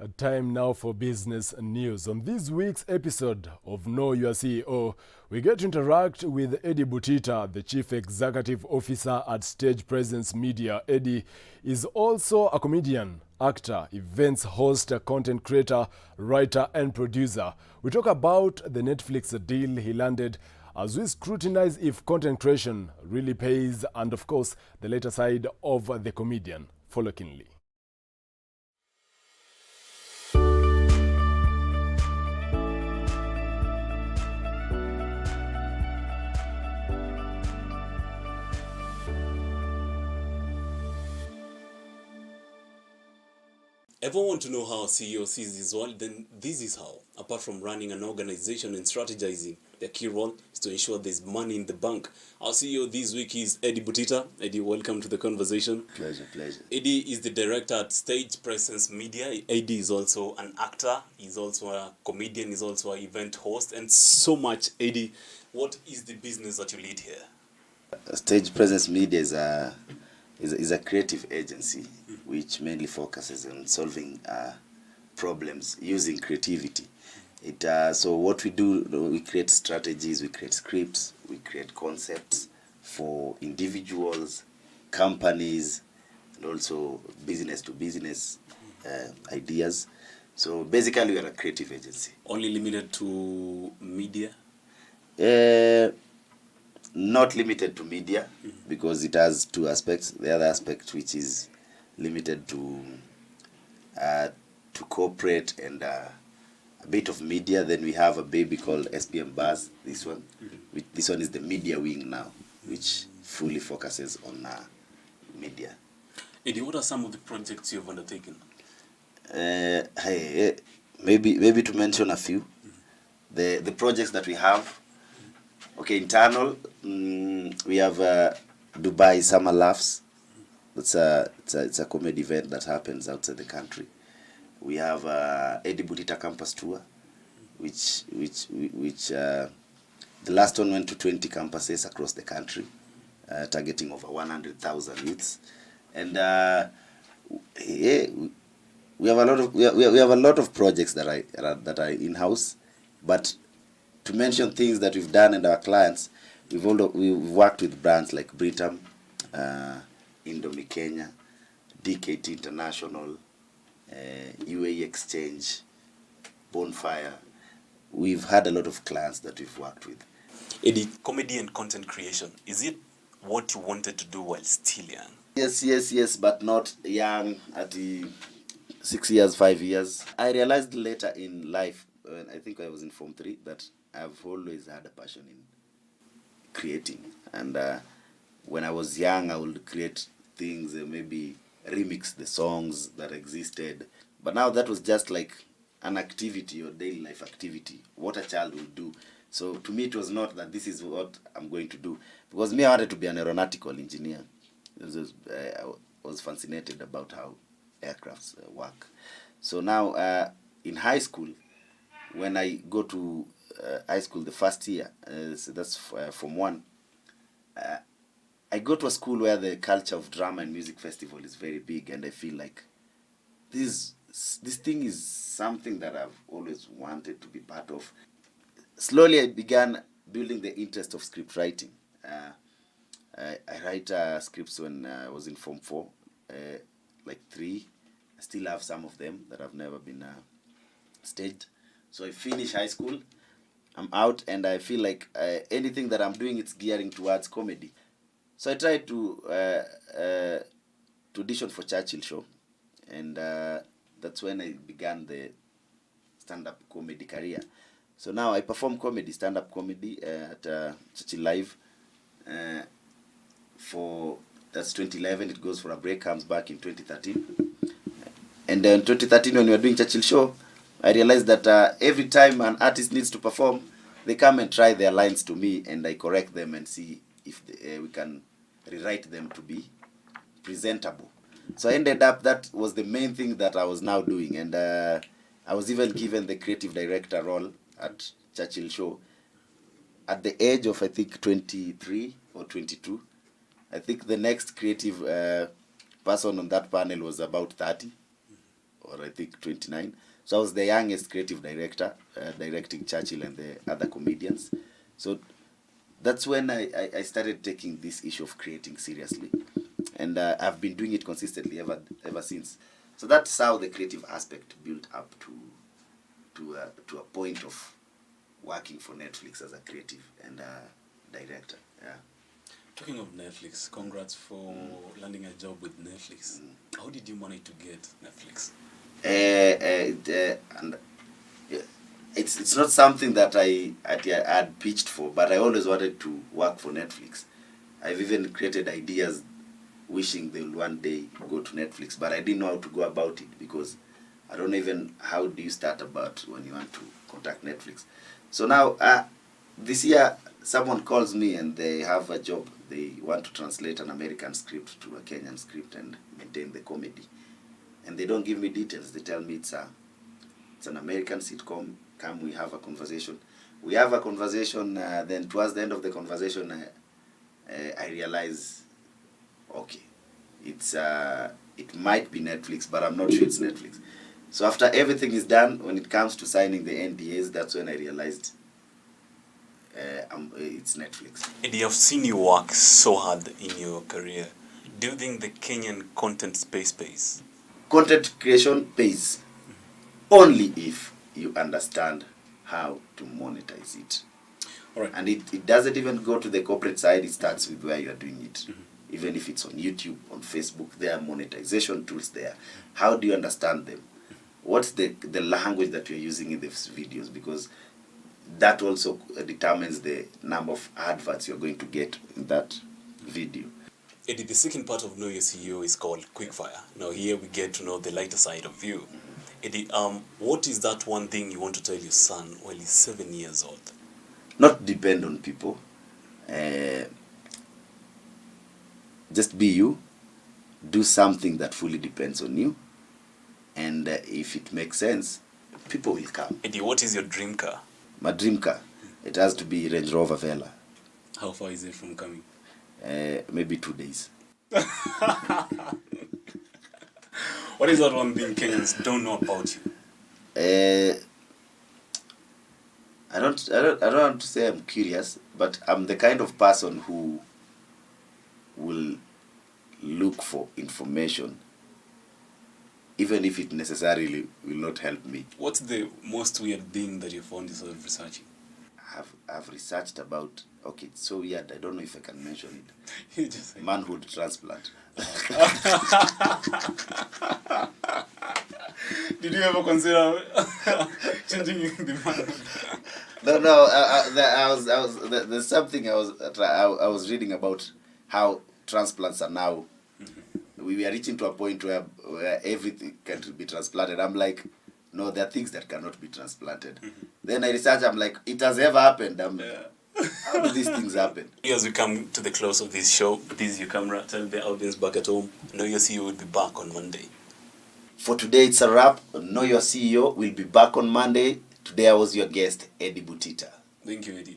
Time now for business news. On this week's episode of Know Your CEO, we get to interact with Eddie Butita, the Chief Executive Officer at Stage Presence Media. Eddie is also a comedian, actor, events host, content creator, writer, and producer. We talk about the Netflix deal he landed as we scrutinize if content creation really pays, and of course, the later side of the comedian. Follow keenly. Ever want to know how a CEO sees his world? Then this is how. Apart from running an organization and strategizing, the key role is to ensure there's money in the bank. Our CEO this week is Eddie Butita. Eddie, welcome to the conversation. Pleasure. Eddie is the director at Stage Presence Media. Eddie is also an actor. He's also a comedian. He's also an event host, and so much. Eddie, what is the business that you lead here? Stage Presence Media is a creative agency which mainly focuses on solving problems using creativity. So what we do, we create strategies, we create scripts, we create concepts for individuals, companies, and also business to business ideas. So basically, we are a creative agency. Only limited to media? Not limited to media, because it has two aspects. The other aspect, which is limited to corporate and a bit of media. Then we have a baby called SPM Buzz. This one is the media wing now, which fully focuses on media. Eddie, what are some of the projects you've undertaken? Maybe to mention a few. The projects that we have. Okay, internal. We have Dubai Summer Laughs. It's a comedy event that happens outside the country. We have Eddie Butita Campus Tour, which the last one went to 20 campuses across the country, targeting over 100,000 youths. And we have a lot of projects that are in house, but to mention things that we've done and our clients, we've worked with brands like Britam, Indomie Kenya, DKT International, UAE Exchange, Bonfire. We've had a lot of clients that we've worked with. Eddie, comedy and content creation, is it what you wanted to do while still young? Yes, but not young at the 6 years, 5 years. I realized later in life, when I think I was in Form 3, that I've always had a passion in creating. And when I was young, I would create things, maybe remix the songs that existed. But now that was just like an activity or daily life activity, what a child would do. So to me, it was not that this is what I'm going to do. Because me, I wanted to be an aeronautical engineer. I was fascinated about how aircrafts work. So now in high school, when I go to high school the first year, so that's Form 1, I go to a school where the culture of drama and music festival is very big, and I feel like this thing is something that I've always wanted to be part of. Slowly I began building the interest of script writing. I write scripts when I was in Form 4, like 3. I still have some of them that have never been staged. So I finish high school, I'm out, and I feel like anything that I'm doing, it's gearing towards comedy. So I tried to audition for Churchill show, and that's when I began the stand-up comedy career. So now I perform comedy, stand-up comedy at Churchill Live. That's 2011. It goes for a break, comes back in 2013. And in 2013, when we were doing Churchill show, I realized that every time an artist needs to perform, they come and try their lines to me, and I correct them and see if we can rewrite them to be presentable. So I ended up, that was the main thing that I was now doing. And I was even given the creative director role at Churchill show at the age of, I think, 23 or 22. I think the next creative person on that panel was about 30. or I think 29. So I was the youngest creative director, directing Churchill and the other comedians. So that's when I started taking this issue of creating seriously. And I've been doing it consistently ever since. So that's how the creative aspect built up to a point of working for Netflix as a creative and director. Yeah. Talking of Netflix, congrats for landing a job with Netflix. How did you manage to get Netflix? And it's not something that I had pitched for, but I always wanted to work for Netflix. I've even created ideas wishing they'll one day go to Netflix, but I didn't know how to go about it because I don't know even how do you start about when you want to contact Netflix. So now this year someone calls me and they have a job. They want to translate an American script to a Kenyan script and maintain the comedy. And they don't give me details. They tell me it's an American sitcom. Come, we have a conversation. We have a conversation. Then towards the end of the conversation, I realize, okay, it might be Netflix, but I'm not sure it's Netflix. So after everything is done, when it comes to signing the NDAs, that's when I realized it's Netflix. Eddie, I've seen you work so hard in your career. Do you think the Kenyan content space pays? Content creation pays only if you understand how to monetize it. All right. And it doesn't even go to the corporate side. It starts with where you are doing it. Even if it's on YouTube, on Facebook, there are monetization tools there. How do you understand them? What's the language that you're using in these videos? Because that also determines the number of adverts you're going to get in that video. Eddie, the second part of Know Your CEO is called Quickfire. Now here we get to know the lighter side of you. Eddie, what is that one thing you want to tell your son while he's 7 years old? Not depend on people. Just be you. Do something that fully depends on you. And if it makes sense, people will come. Eddie, what is your dream car? My dream car, it has to be Range Rover Vela. How far is it from coming? Maybe 2 days. What is that one thing Kenyans don't know about you? I don't want to say I'm curious, but I'm the kind of person who will look for information even if it necessarily will not help me. What's the most weird thing that you found yourself researching? I've researched about, okay, it's so weird, I don't know if I can mention it. You just say. Manhood transplant. Did you ever consider changing the manhood? No. There's something I was reading about how transplants are now. We are reaching to a point where everything can be transplanted. I'm like, no, there are things that cannot be transplanted. Then I research, I'm like, it has ever happened. How do these things happen? As we come to the close of this show, this is your camera. Tell the audience back at home, Know Your CEO will be back on Monday. For today, it's a wrap. Know Your CEO will be back on Monday. Today, I was your guest, Eddie Butita. Thank you, Eddie.